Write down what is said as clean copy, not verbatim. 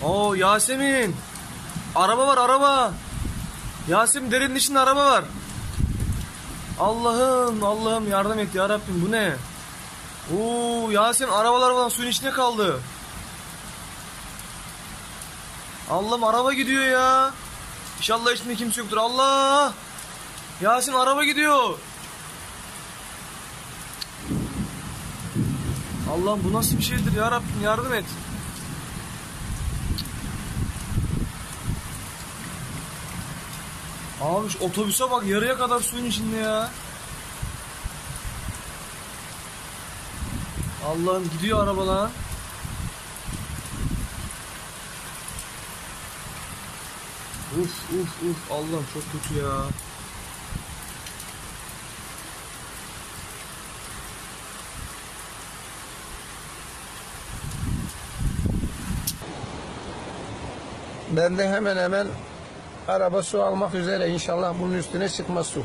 Oo Yasemin. Araba var araba. Yasemin derenin içinde araba var. Allah'ım Allah'ım yardım et ya Rabbim, bu ne? Oo Yasemin, arabalar falan suyun içine kaldı. Allah'ım araba gidiyor ya. İnşallah içinde kimse yoktur. Allah! Yasin araba gidiyor. Allah'ım bu nasıl bir şeydir ya Rabbim, yardım et. Abi şu otobüse bak, yarıya kadar suyun içinde ya. Allah'ım gidiyor araba lan. Uf Allah'ım çok kötü ya. Ben de hemen araba su almak üzere, inşallah bunun üstüne çıkmaz su.